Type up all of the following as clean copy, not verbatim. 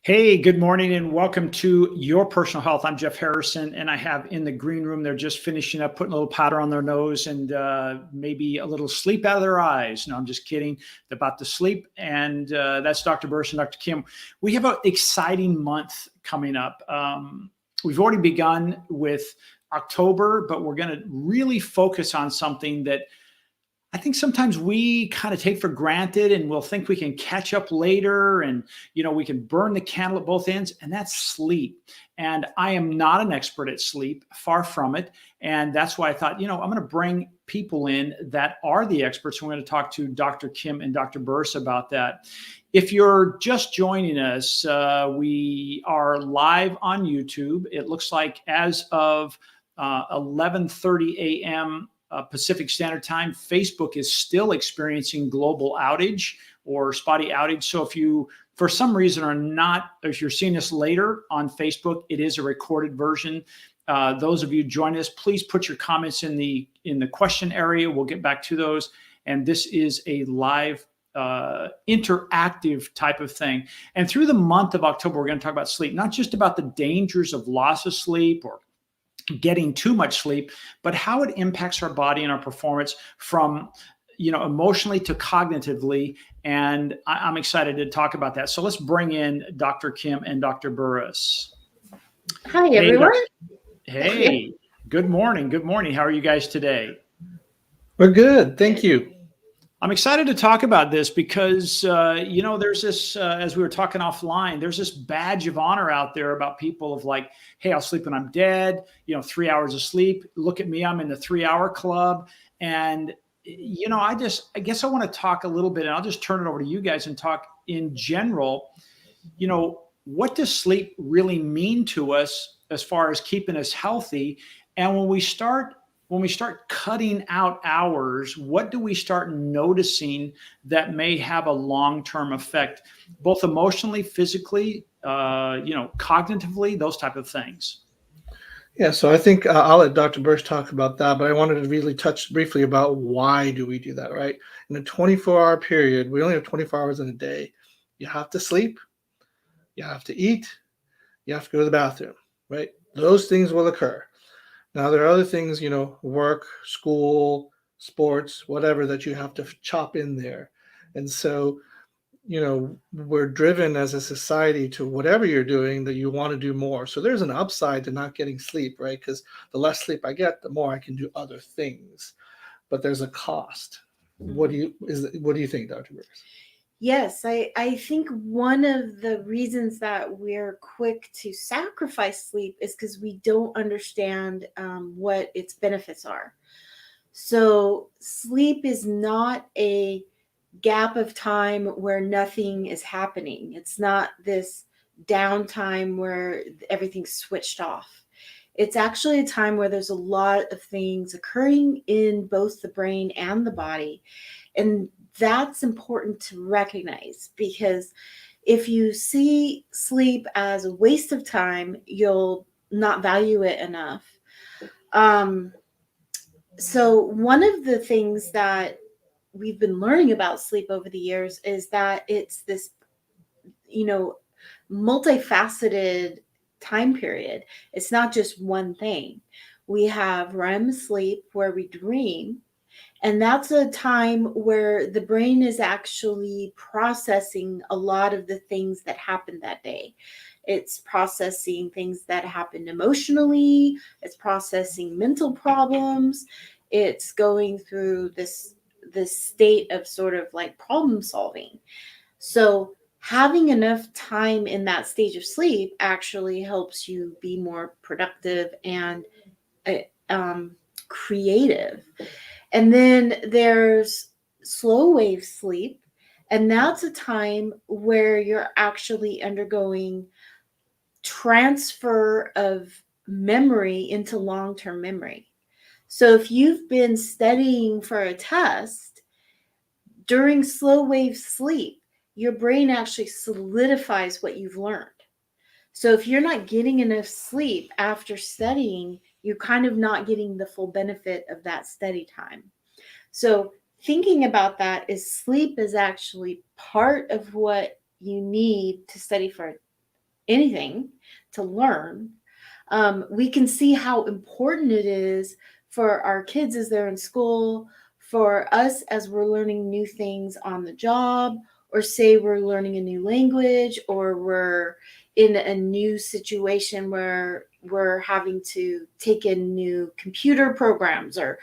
Hey, good morning and welcome to Your Personal Health. I'm Jeff Harrison, and I have in the green room, they're just finishing up putting a little powder on their nose and maybe a little sleep out of their eyes. No, I'm just kidding. They're about to sleep, and that's Dr. Burris and Dr. Kim. We have an exciting month coming up. We've already begun with October, but we're going to really focus on something that I think sometimes we kind of take for granted and we'll think we can catch up later and we can burn the candle at both ends, and that's sleep. And I am not an expert at sleep, far from it. And that's why I thought, I'm going to bring people in that are the experts. We're going to talk to Dr. Kim and Dr. Burris about that. If you're just joining us, we are live on YouTube. It looks like as of 11:30 a.m. Pacific Standard Time, Facebook is still experiencing global outage or spotty outage. So if you, for some reason, are not, if you're seeing this later on Facebook, it is a recorded version. Those of you joining us, please put your comments in the question area. We'll get back to those. And this is a live interactive type of thing. And through the month of October, we're going to talk about sleep, not just about the dangers of loss of sleep or getting too much sleep, but how it impacts our body and our performance from emotionally to cognitively. And I'm excited to talk about that. So let's bring in Dr. Kim and Dr. Burris. Hi, everyone. Hey, good morning. Good morning. How are you guys today? We're good. Thank you. I'm excited to talk about this because, there's this, as we were talking offline, there's this badge of honor out there about people of like, hey, I'll sleep when I'm dead, 3 hours of sleep. Look at me, I'm in the 3-hour club. And, I guess I want to talk a little bit, and I'll just turn it over to you guys and talk in general. What does sleep really mean to us as far as keeping us healthy? And when we start cutting out hours, what do we start noticing that may have a long-term effect, both emotionally, physically, cognitively, those type of things? Yeah, so I think I'll let Dr. Burris talk about that, but I wanted to really touch briefly about why do we do that, right? In a 24-hour period, we only have 24 hours in a day. You have to sleep, you have to eat, you have to go to the bathroom, right? Those things will occur. Now, there are other things, work, school, sports, whatever, that you have to chop in there. And so, we're driven as a society to whatever you're doing that you want to do more. So there's an upside to not getting sleep, right? Because the less sleep I get, the more I can do other things. But there's a cost. What do you think, Dr. Burris? Yes, I think one of the reasons that we're quick to sacrifice sleep is because we don't understand what its benefits are. So sleep is not a gap of time where nothing is happening. It's not this downtime where everything's switched off. It's actually a time where there's a lot of things occurring in both the brain and the body. And that's important to recognize, because if you see sleep as a waste of time, you'll not value it enough. So one of the things that we've been learning about sleep over the years is that it's this, multifaceted time period. It's not just one thing. We have REM sleep where we dream, and that's a time where the brain is actually processing a lot of the things that happened that day. It's processing things that happened emotionally. It's processing mental problems. It's going through this state of sort of like problem solving. So having enough time in that stage of sleep actually helps you be more productive and creative. And then there's slow wave sleep, and that's a time where you're actually undergoing transfer of memory into long-term memory. So if you've been studying for a test, during slow wave sleep, your brain actually solidifies what you've learned. So if you're not getting enough sleep after studying, you're kind of not getting the full benefit of that study time. So thinking about that, is sleep is actually part of what you need to study for anything to learn, we can see how important it is for our kids as they're in school, for us as we're learning new things on the job, or say we're learning a new language, or we're in a new situation where we're having to take in new computer programs, or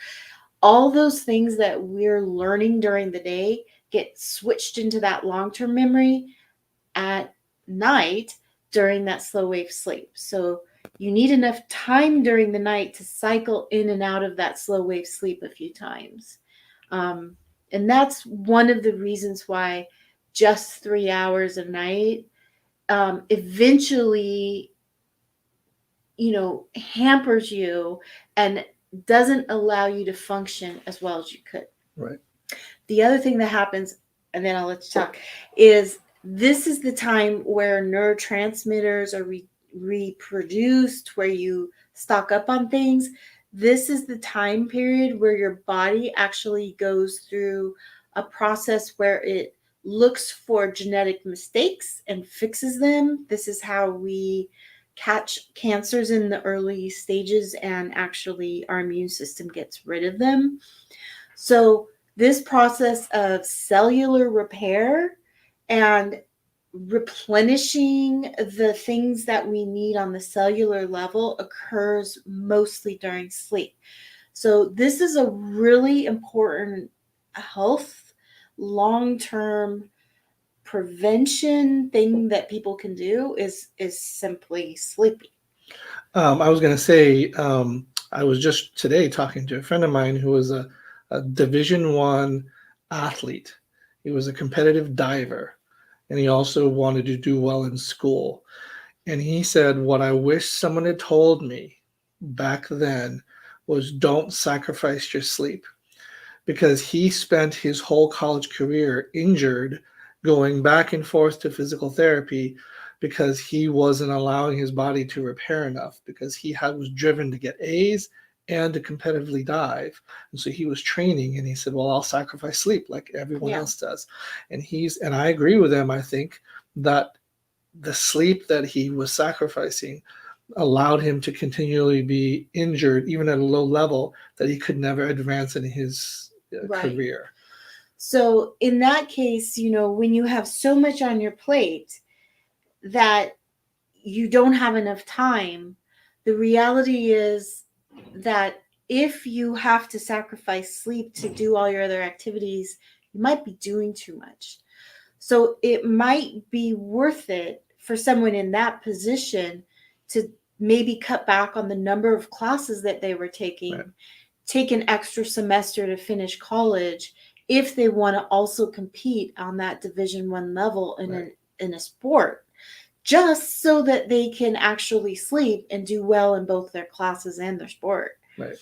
all those things that we're learning during the day get switched into that long-term memory at night during that slow wave sleep. So you need enough time during the night to cycle in and out of that slow wave sleep a few times. And that's one of the reasons why just 3 hours a night eventually, hampers you and doesn't allow you to function as well as you could. Right. The other thing that happens, and then I'll let you talk, is this is the time where neurotransmitters are reproduced, where you stock up on things. This is the time period where your body actually goes through a process where it looks for genetic mistakes and fixes them. This is how we catch cancers in the early stages, and actually our immune system gets rid of them. So this process of cellular repair and replenishing the things that we need on the cellular level occurs mostly during sleep. So this is a really important health, long-term prevention thing that people can do is simply sleeping. I was going to say, I was just today talking to a friend of mine who was a Division I athlete. He was a competitive diver, and he also wanted to do well in school. And he said, what I wish someone had told me back then was don't sacrifice your sleep, because he spent his whole college career injured going back and forth to physical therapy because he wasn't allowing his body to repair enough, because he was driven to get A's and to competitively dive. And so he was training, and he said, well, I'll sacrifice sleep like everyone else does. And I agree with him. I think that the sleep that he was sacrificing allowed him to continually be injured, even at a low level, that he could never advance in his career. So in that case, when you have so much on your plate that you don't have enough time, the reality is that if you have to sacrifice sleep to do all your other activities, you might be doing too much. So it might be worth it for someone in that position to maybe cut back on the number of classes that they were taking, take an extra semester to finish college, if they want to also compete on that Division I level in a sport, just so that they can actually sleep and do well in both their classes and their sport. Right.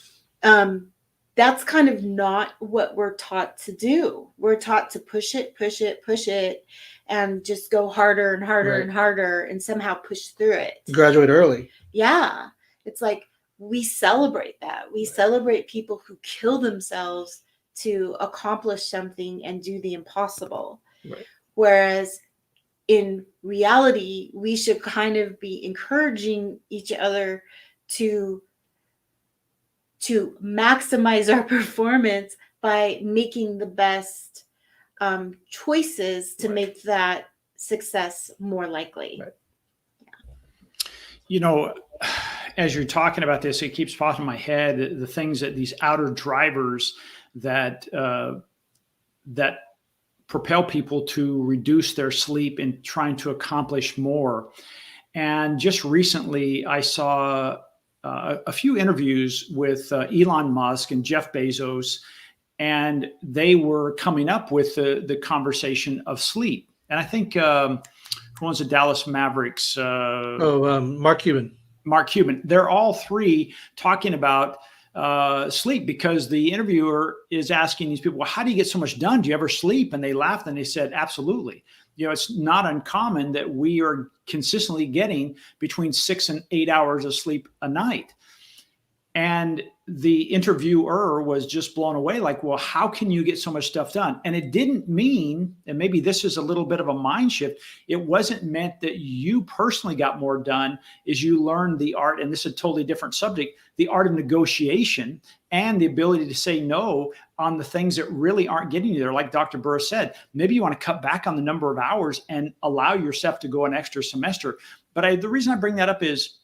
That's kind of not what we're taught to do. We're taught to push it, and just go harder and harder and harder and somehow push through it. Graduate early. Yeah. It's like we celebrate that. We celebrate people who kill themselves to accomplish something and do the impossible. Right. Whereas in reality, we should kind of be encouraging each other to maximize our performance by making the best choices to make that success more likely. Right. As you're talking about this, it keeps popping in my head the things that these outer drivers that propel people to reduce their sleep and trying to accomplish more. And just recently, I saw a few interviews with Elon Musk and Jeff Bezos, and they were coming up with the conversation of sleep. And I think who owns the Dallas Mavericks? Mark Cuban. Mark Cuban. They're all three talking about sleep, because the interviewer is asking these people, well, how do you get so much done? Do you ever sleep? And they laughed and they said, absolutely. It's not uncommon that we are consistently getting between 6 and 8 hours of sleep a night. And the interviewer was just blown away, like, well, how can you get so much stuff done? And it didn't mean, and maybe this is a little bit of a mind shift, it wasn't meant that you personally got more done, is you learned the art, and this is a totally different subject, the art of negotiation and the ability to say no on the things that really aren't getting you there. Like Dr. Burris said, maybe you want to cut back on the number of hours and allow yourself to go an extra semester. But the reason I bring that up is,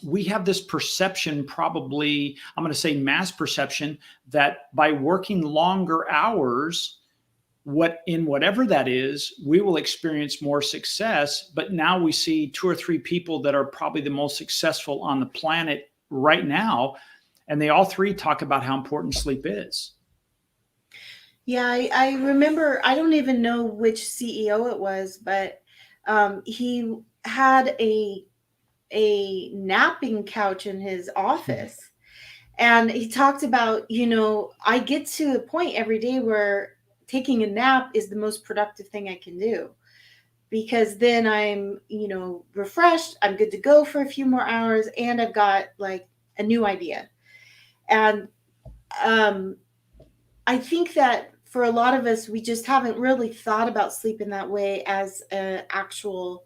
we have this perception, probably, I'm going to say mass perception, that by working longer hours, whatever that is, we will experience more success. But now we see 2 or 3 people that are probably the most successful on the planet right now, and they all 3 talk about how important sleep is. Yeah, I remember, I don't even know which CEO it was, but he had a napping couch in his office. And he talked about, I get to a point every day where taking a nap is the most productive thing I can do, because then I'm, refreshed, I'm good to go for a few more hours, and I've got like a new idea. And I think that for a lot of us, we just haven't really thought about sleep in that way as an actual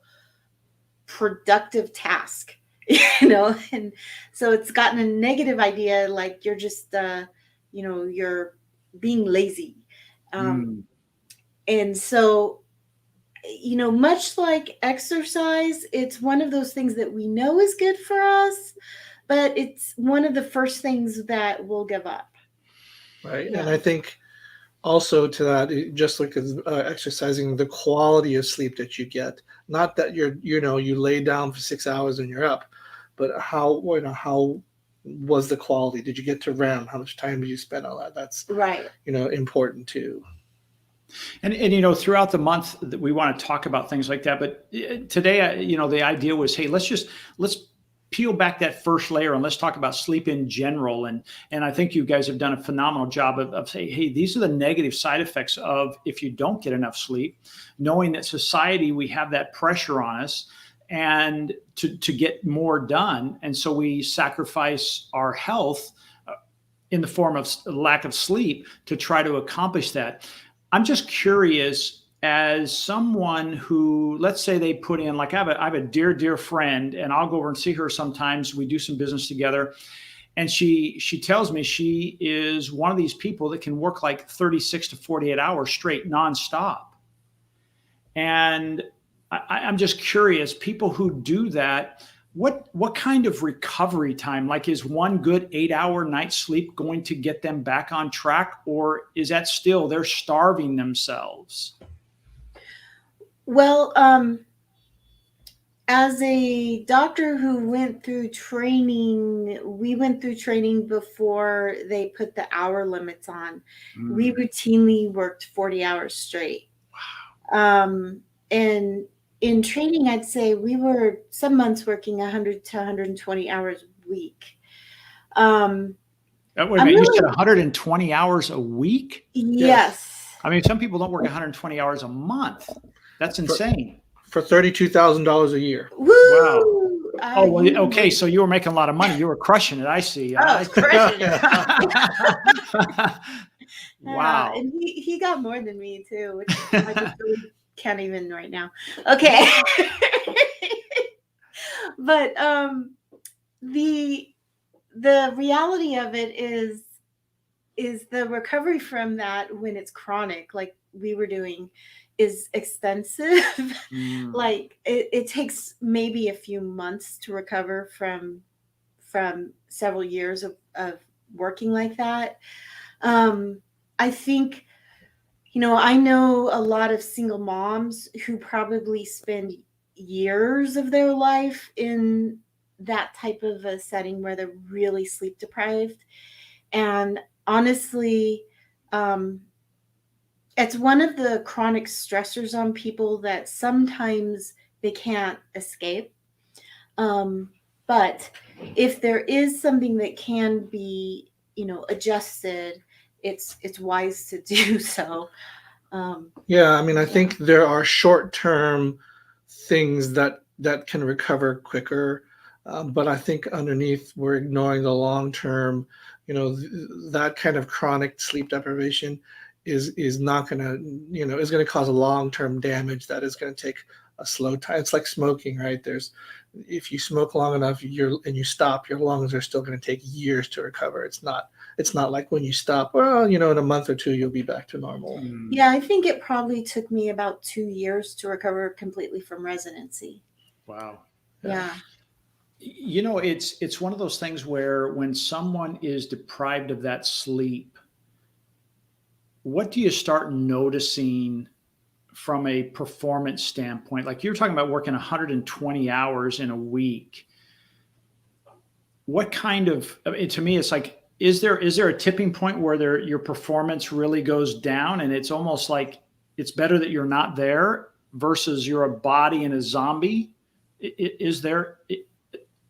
productive task, and so it's gotten a negative idea, like you're just you're being lazy. And so, much like exercise, it's one of those things that we know is good for us, but it's one of the first things that we'll give up. Right. Yeah. And I think also to that, just like exercising, the quality of sleep that you get, not that you lay down for 6 hours and you're up, but how was the quality? Did you get to REM? How much time did you spend on that? That's right. Important too. And throughout the month that we want to talk about things like that. But today, the idea was, hey, let's peel back that first layer and let's talk about sleep in general. And I think you guys have done a phenomenal job of saying, hey, these are the negative side effects of if you don't get enough sleep, knowing that society, we have that pressure on us and to get more done. And so we sacrifice our health in the form of lack of sleep to try to accomplish that. I'm just curious, as someone who, let's say they put in, like I have a dear friend, and I'll go over and see her sometimes. We do some business together. And she tells me she is one of these people that can work like 36 to 48 hours straight nonstop. And I'm just curious, people who do that, what kind of recovery time, like is one good 8-hour night's sleep going to get them back on track? Or is that still, they're starving themselves? Well, as a doctor who went through training, we went through training before they put the hour limits on. We routinely worked 40 hours straight. Wow. And in training, I'd say we were some months working 100 to 120 hours a week. Wait a minute, you said 120 hours a week? Yes. I mean, some people don't work 120 hours a month. That's insane. For $32,000 a year. Woo! Wow. Oh, well, okay. So you were making a lot of money. You were crushing it. I see. Crushing it. Wow. And he got more than me too, which I just really can't even right now. Okay. But the reality of it is the recovery from that, when it's chronic, like we were doing, is extensive. Like it takes maybe a few months to recover from several years of working like that. I think, I know a lot of single moms who probably spend years of their life in that type of a setting where they're really sleep deprived. And honestly, it's one of the chronic stressors on people that sometimes they can't escape. But if there is something that can be, adjusted, it's wise to do so. Yeah, I mean, I think there are short-term things that can recover quicker. But I think underneath, we're ignoring the long term. That kind of chronic sleep deprivation is not going to, is going to cause a long term damage that is going to take a slow time. It's like smoking, right? If you smoke long enough, and you stop, your lungs are still going to take years to recover. It's not like when you stop, well, in a month or two, you'll be back to normal. Yeah, I think it probably took me about 2 years to recover completely from residency. Wow. Yeah. It's one of those things where when someone is deprived of that sleep, what do you start noticing from a performance standpoint? Like you're talking about working 120 hours in a week. What kind of, to me, it's like, is there a tipping point where your performance really goes down and it's almost like it's better that you're not there versus you're a body and a zombie? Is there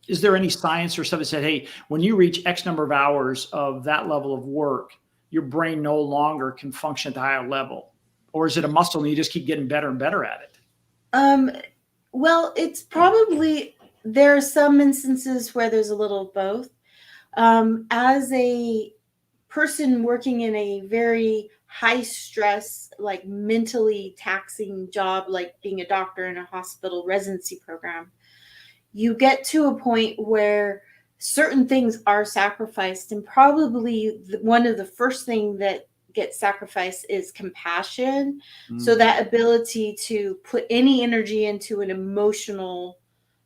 any science or stuff that said, hey, when you reach X number of hours of that level of work, your brain no longer can function at the higher level? Or is it a muscle and you just keep getting better and better at it? Well, it's probably, there are some instances where there's a little of both. As a person working in a very high stress, like mentally taxing job, like being a doctor in a hospital residency program, you get to a point where certain things are sacrificed, and probably one of the first thing that gets sacrificed is compassion. So that ability to put any energy into an emotional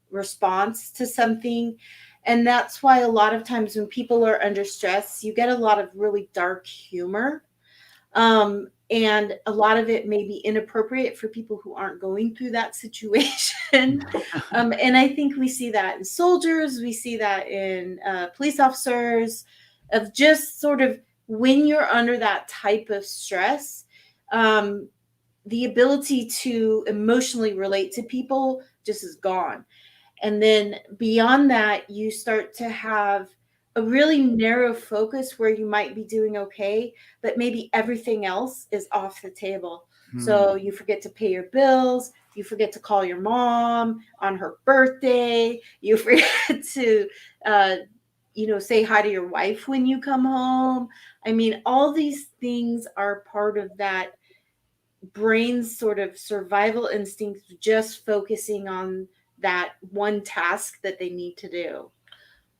response to something. And that's why a lot of times when people are under stress, you get a lot of really dark humor. And a lot of it may be inappropriate for people who aren't going through that situation. And I think we see that in soldiers, we see that in police officers, of just sort of when you're under that type of stress, the ability to emotionally relate to people just is gone. And then beyond that, you start to have a really narrow focus where you might be doing okay, but maybe everything else is off the table. So you forget to pay your bills, you forget to call your mom on her birthday, you forget to say hi to your wife when you come home. I mean, all these things are part of that brain's sort of survival instinct, just focusing on that one task that they need to do.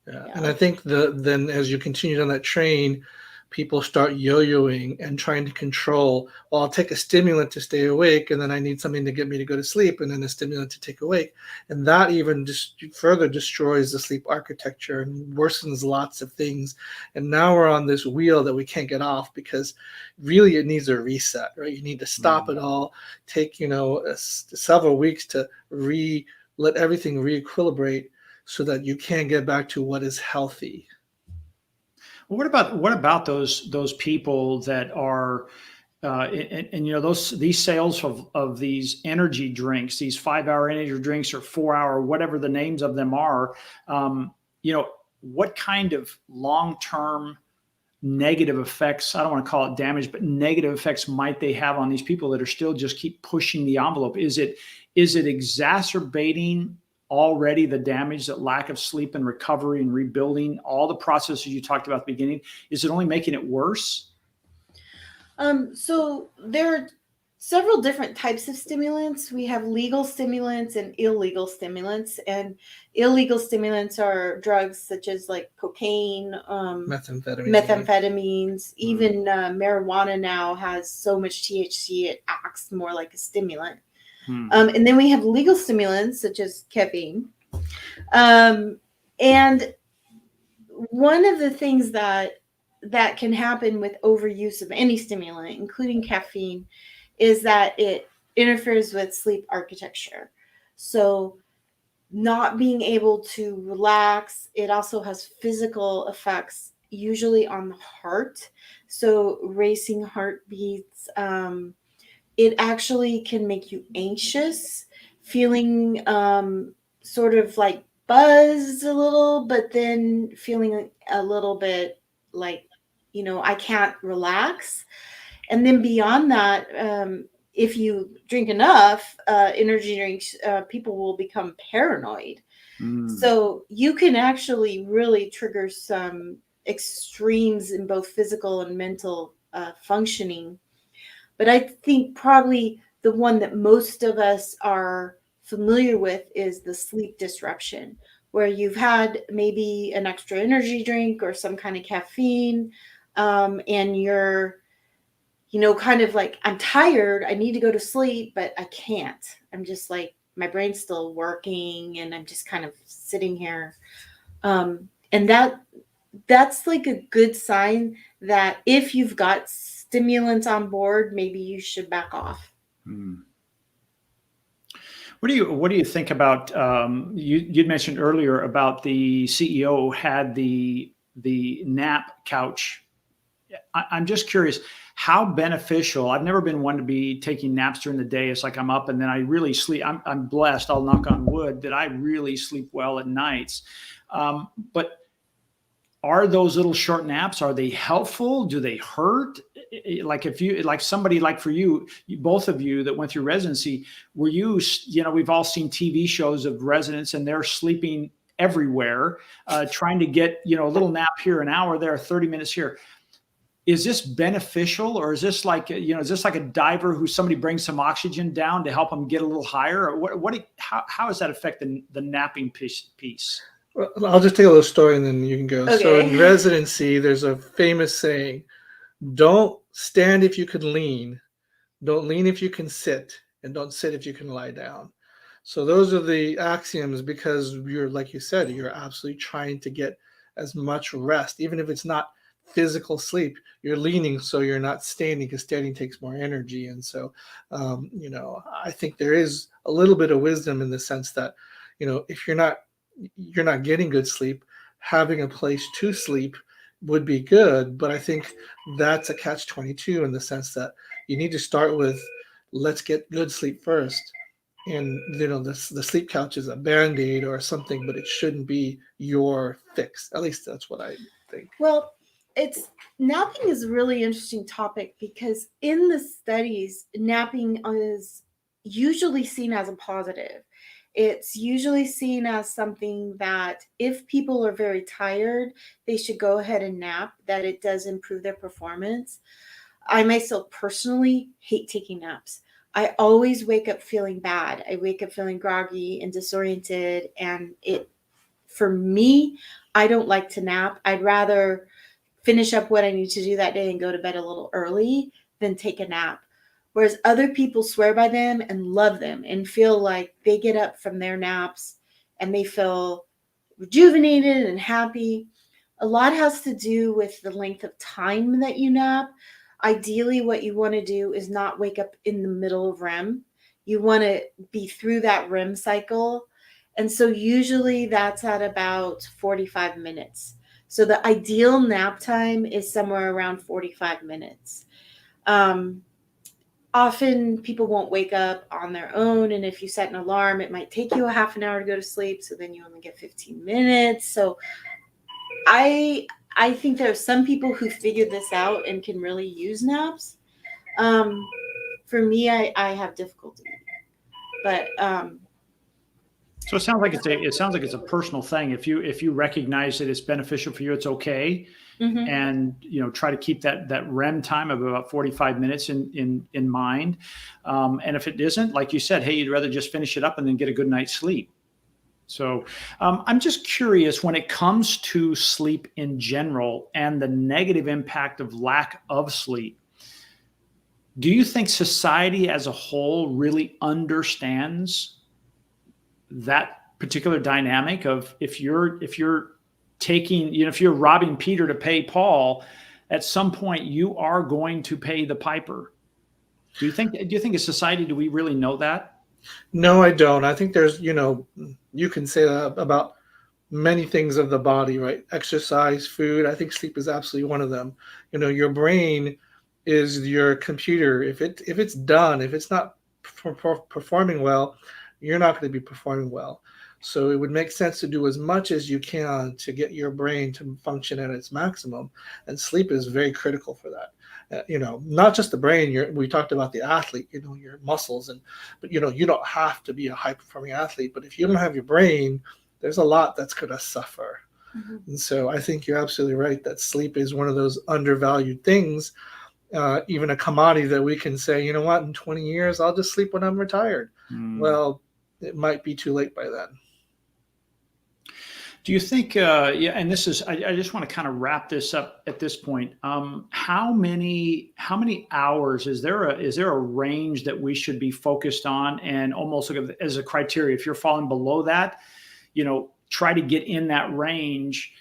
Yeah. And I think then as you continue on that train, people start yo-yoing and trying to control, well, I'll take a stimulant to stay awake, and then I need something to get me to go to sleep, and then a stimulant to take awake. And that even just further destroys the sleep architecture and worsens lots of things. And now we're on this wheel that we can't get off, because really it needs a reset, right? You need to stop it all, take, several weeks to let everything re-equilibrate so that you can get back to what is healthy. Well, what about those people that are, these sales of these energy drinks, these 5-hour energy drinks or 4-hour, whatever the names of them are, what kind of long-term negative effects, I don't want to call it damage, but negative effects might they have on these people that are still just keep pushing the envelope? Is it exacerbating already the damage that lack of sleep and recovery and rebuilding, all the processes you talked about at the beginning? Is it only making it worse? So there are several different types of stimulants. We have legal stimulants and illegal stimulants. And illegal stimulants are drugs such as like cocaine, methamphetamines, even marijuana now has so much THC, it acts more like a stimulant. And then we have legal stimulants such as caffeine. And one of the things that can happen with overuse of any stimulant, including caffeine, is that it interferes with sleep architecture. So not being able to relax, it also has physical effects, usually on the heart. So racing heartbeats, it actually can make you anxious, feeling sort of like buzzed a little, but then feeling a little bit like, I can't relax. And then beyond that, if you drink enough energy drinks, people will become paranoid. Mm. So you can actually really trigger some extremes in both physical and mental functioning. But I think probably the one that most of us are familiar with is the sleep disruption, where you've had maybe an extra energy drink or some kind of caffeine, and you're, kind of like, I'm tired, I need to go to sleep, but I can't. I'm just like, my brain's still working and I'm just kind of sitting here. And that's like a good sign that if you've got stimulants on board, maybe you should back off. Mm. What do you think about you'd mentioned earlier about the CEO had the nap couch. I'm just curious how beneficial. I've never been one to be taking naps during the day. It's like I'm up and then I really sleep. I'm blessed. I'll knock on wood that I really sleep well at nights. But are those little short naps, are they helpful? Do they hurt? Like if you, like somebody like for you, both of you that went through residency, were you, we've all seen TV shows of residents and they're sleeping everywhere, trying to get, a little nap here, an hour there, 30 minutes here. Is this beneficial, or is this like, is this like a diver who somebody brings some oxygen down to help them get a little higher? Or how does that affect the napping piece? Well, I'll just tell you a little story and then you can go. Okay. So in residency, there's a famous saying, don't stand if you can lean, don't lean if you can sit, and don't sit if you can lie down. So those are the axioms, because you're, like you said, you're absolutely trying to get as much rest, even if it's not physical sleep. You're leaning so you're not standing, because standing takes more energy. And so, I think there is a little bit of wisdom in the sense that, if you're not getting good sleep, having a place to sleep would be good. But I think that's a catch-22 in the sense that you need to start with, let's get good sleep first. And the sleep couch is a band-aid or something, but it shouldn't be your fix. At least that's what I think. Well, napping is a really interesting topic, because in the studies, napping is usually seen as a positive. It's usually seen as something that if people are very tired, they should go ahead and nap, that it does improve their performance. I myself personally hate taking naps. I always wake up feeling bad. I wake up feeling groggy and disoriented. And for me, I don't like to nap. I'd rather finish up what I need to do that day and go to bed a little early than take a nap. Whereas other people swear by them and love them and feel like they get up from their naps and they feel rejuvenated and happy. A lot has to do with the length of time that you nap. Ideally, what you want to do is not wake up in the middle of REM. You want to be through that REM cycle. And so usually that's at about 45 minutes. So the ideal nap time is somewhere around 45 minutes. Often people won't wake up on their own. And if you set an alarm, it might take you a half an hour to go to sleep. So then you only get 15 minutes. So I think there are some people who figured this out and can really use naps. For me, I have difficulty. But so it sounds like it's a personal thing. If you recognize that it's beneficial for you, it's okay. Mm-hmm. And try to keep that REM time of about 45 minutes in mind. And if it isn't, like you said, hey, you'd rather just finish it up and then get a good night's sleep. So I'm just curious, when it comes to sleep in general and the negative impact of lack of sleep, do you think society as a whole really understands that particular dynamic of if you're taking, if you're robbing Peter to pay Paul, at some point you are going to pay the piper? Do you think as society, do we really know that? No, I don't. I think there's, you can say that about many things of the body, right? Exercise, food. I think sleep is absolutely one of them. Your brain is your computer. If it's done, if it's not performing well, you're not going to be performing well. So it would make sense to do as much as you can to get your brain to function at its maximum. And sleep is very critical for that. Not just the brain. We talked about the athlete, your muscles, but you don't have to be a high performing athlete. But if you don't have your brain there's a lot that's going to suffer. Mhm. And so I think you're absolutely right that sleep is one of those undervalued things, even a commodity that we can say, you know what, in 20 years, I'll just sleep when I'm retired. Well, it might be too late by then. Do you think, yeah, and this is, I just want to kind of wrap this up at this point. How many hours, is there a range that we should be focused on and almost look at as a criteria? If you're falling below that, try to get in that range.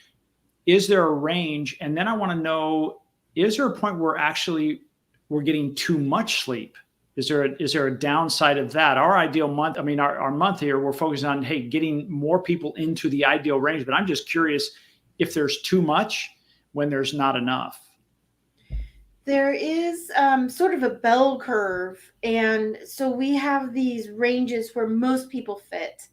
Is there a range? And then I want to know, is there a point where actually we're getting too much sleep? Is there a downside of that? Our ideal month, I mean, our month here, we're focused on, hey, getting more people into the ideal range. But I'm just curious if there's too much when there's not enough. There is sort of a bell curve. And so we have these ranges where most people fit.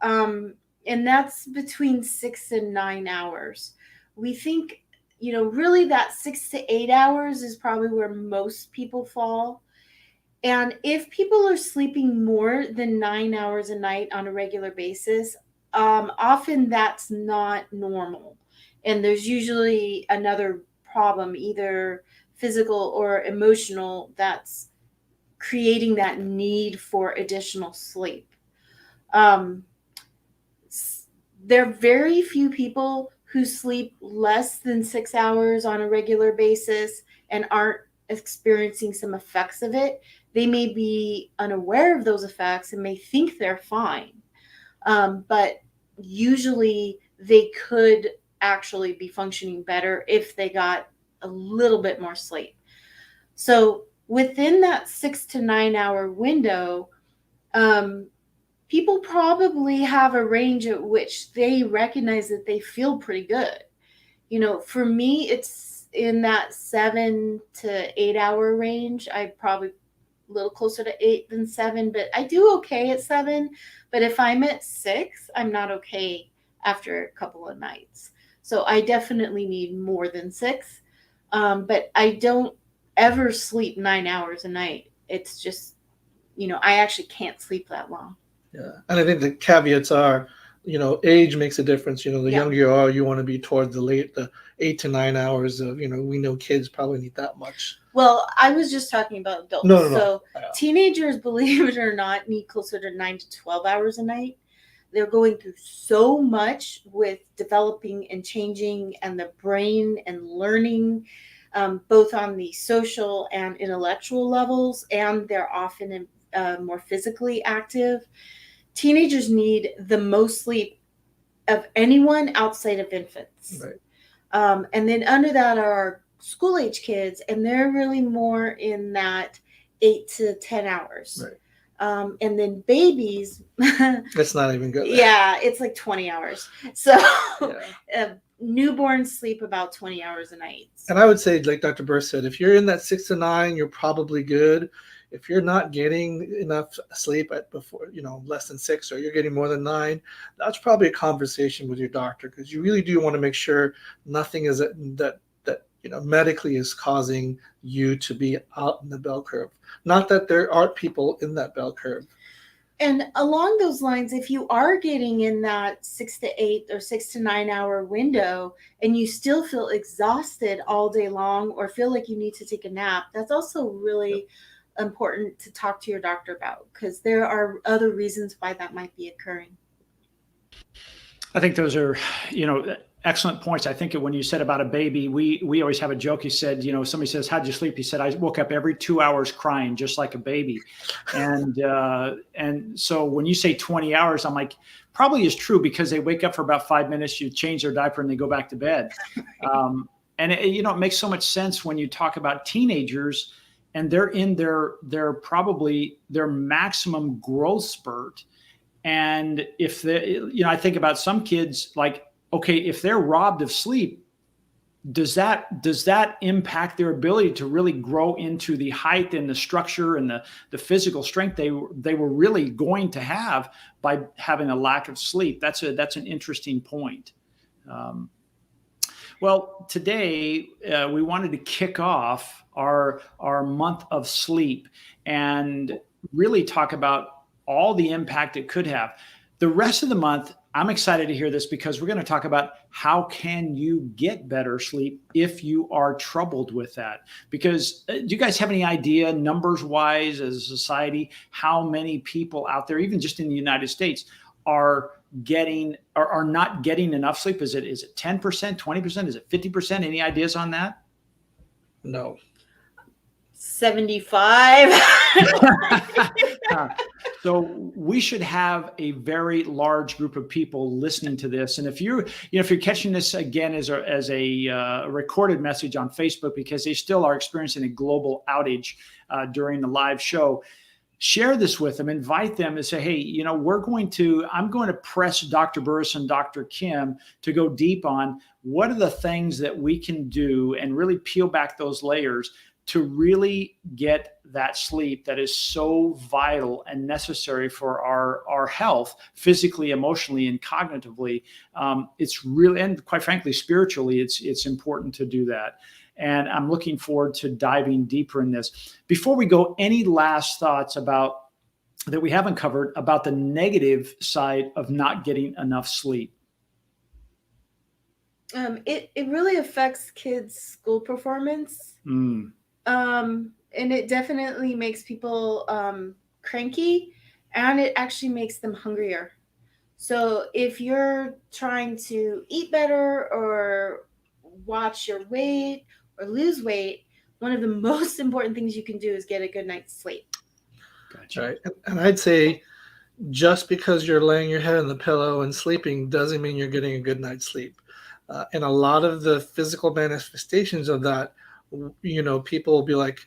And that's between 6 and 9 hours. We think, really that 6 to 8 hours is probably where most people fall. And if people are sleeping more than 9 hours a night on a regular basis, often that's not normal. And there's usually another problem, either physical or emotional, that's creating that need for additional sleep. There are very few people who sleep less than 6 hours on a regular basis and aren't experiencing some effects of it. They may be unaware of those effects and may think they're fine. But usually they could actually be functioning better if they got a little bit more sleep. So within that 6 to 9 hour window, people probably have a range at which they recognize that they feel pretty good. For me, it's in that 7 to 8 hour range. I probably a little closer to 8 than 7, but I do okay at 7. But if I'm at 6, I'm not okay after a couple of nights. So I definitely need more than 6. But I don't ever sleep 9 hours a night. It's just, I actually can't sleep that long. Yeah. And I think the caveats are, age makes a difference. The younger you are, you want to be towards the 8 to 9 hours of, we know kids probably need that much. Well, I was just talking about adults. No. So teenagers, believe it or not, need closer to 9 to 12 hours a night. They're going through so much with developing and changing and the brain and learning, both on the social and intellectual levels, and they're often more physically active. Teenagers need the most sleep of anyone outside of infants. Right. And then under that are our school age kids, and they're really more in that 8 to 10 hours. Right. And then babies, that's not even good. Yeah, it's like 20 hours. So newborns sleep about 20 hours a night. And I would say, like Dr. Burst said, if you're in that 6 to 9, you're probably good. If you're not getting enough sleep before, less than 6, or you're getting more than 9, that's probably a conversation with your doctor, because you really do want to make sure nothing is that medically is causing you to be out in the bell curve. Not that there aren't people in that bell curve. And along those lines, if you are getting in that 6 to 8 or 6 to 9 hour window and you still feel exhausted all day long or feel like you need to take a nap, that's also really important to talk to your doctor about, because there are other reasons why that might be occurring. I think those are, excellent points. I think when you said about a baby, we always have a joke. He said, somebody says, how'd you sleep? He said, I woke up every 2 hours crying just like a baby. And so when you say 20 hours, I'm like, probably is true, because they wake up for about 5 minutes, you change their diaper and they go back to bed. And it makes so much sense when you talk about teenagers and they're in their probably their maximum growth spurt. And if I think about some kids, like, okay, if they're robbed of sleep, does that impact their ability to really grow into the height and the structure and the physical strength they were really going to have by having a lack of sleep? That's an interesting point. Well, today we wanted to kick off our month of sleep and really talk about all the impact it could have. The rest of the month, I'm excited to hear this because we're going to talk about how can you get better sleep if you are troubled with that. Because do you guys have any idea, numbers wise, as a society, how many people out there, even just in the United States, are not getting enough sleep? Is it 10%, 20%? Is it 50%? Any ideas on that? No. 75. So we should have a very large group of people listening to this. And if you're catching this again as a recorded message on Facebook, because they still are experiencing a global outage during the live show, share this with them, invite them and say, hey, I'm going to press Dr. Burris and Dr. Kim to go deep on what are the things that we can do and really peel back those layers to really get that sleep that is so vital and necessary for our health, physically, emotionally, and cognitively. It's really, and quite frankly, spiritually, it's important to do that. And I'm looking forward to diving deeper in this. Before we go, any last thoughts that we haven't covered about the negative side of not getting enough sleep? It really affects kids' school performance. And it definitely makes people cranky, and it actually makes them hungrier. So if you're trying to eat better or watch your weight or lose weight, one of the most important things you can do is get a good night's sleep. Gotcha. Right. And I'd say just because you're laying your head on the pillow and sleeping doesn't mean you're getting a good night's sleep. And a lot of the physical manifestations of that, people will be like,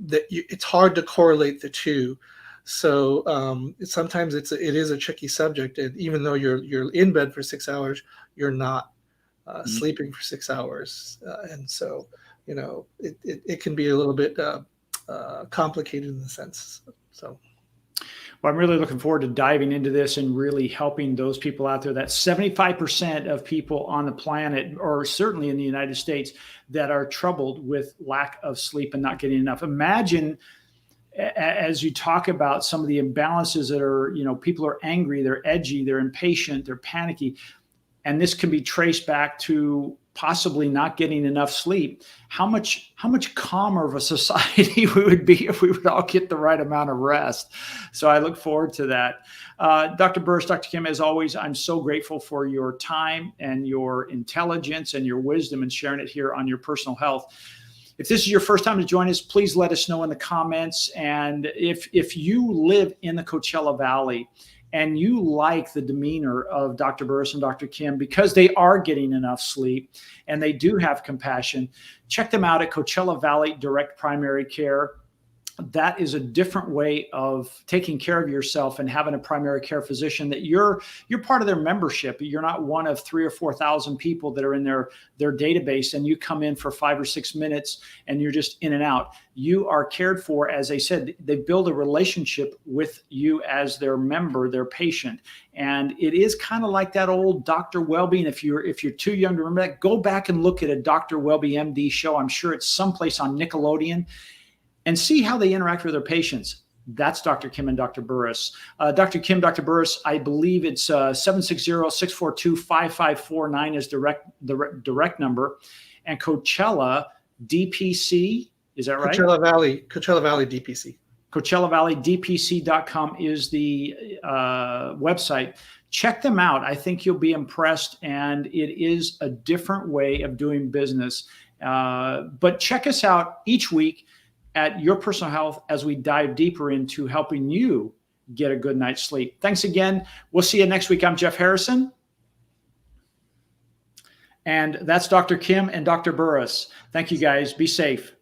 it's hard to correlate the two. So sometimes it is a tricky subject. And even though you're in bed for 6 hours, you're not sleeping for 6 hours. And so, it can be a little bit complicated in the sense. So. Well, I'm really looking forward to diving into this and really helping those people out there. That 75% of people on the planet, or certainly in the United States, that are troubled with lack of sleep and not getting enough. Imagine, as you talk about some of the imbalances that are, people are angry, they're edgy, they're impatient, they're panicky. And this can be traced back to possibly not getting enough sleep. How much calmer of a society we would be if we would all get the right amount of rest. So I look forward to that. Dr. Burris, Dr. Kim, as always, I'm so grateful for your time and your intelligence and your wisdom and sharing it here on Your Personal Health. If this is your first time to join us, please let us know in the comments. And if you live in the Coachella Valley and you like the demeanor of Dr. Burris and Dr. Kim because they are getting enough sleep and they do have compassion, check them out at Coachella Valley Direct Primary Care. That is a different way of taking care of yourself and having a primary care physician that you're part of their membership. You're not one of 3,000 or 4,000 people that are in their database and you come in for 5 or 6 minutes and you're just in and out. You are cared for. As they said, they build a relationship with you as their member, their patient. And it is kind of like that old Dr. Welby. And if you're too young to remember that, go back and look at a Dr. Welby MD show. I'm sure it's someplace on Nickelodeon. And see how they interact with their patients. That's Dr. Kim and Dr. Burris. Dr. Kim, Dr. Burris, I believe it's 760-642-5549 is the direct number. And Coachella DPC, is that right? Coachella Valley DPC. CoachellaValleyDPC.com is the website. Check them out. I think you'll be impressed, and it is a different way of doing business. But check us out each week at Your Personal Health as we dive deeper into helping you get a good night's sleep. Thanks again. We'll see you next week. I'm Jeff Harrison. And that's Dr. Kim and Dr. Burris. Thank you, guys. Be safe.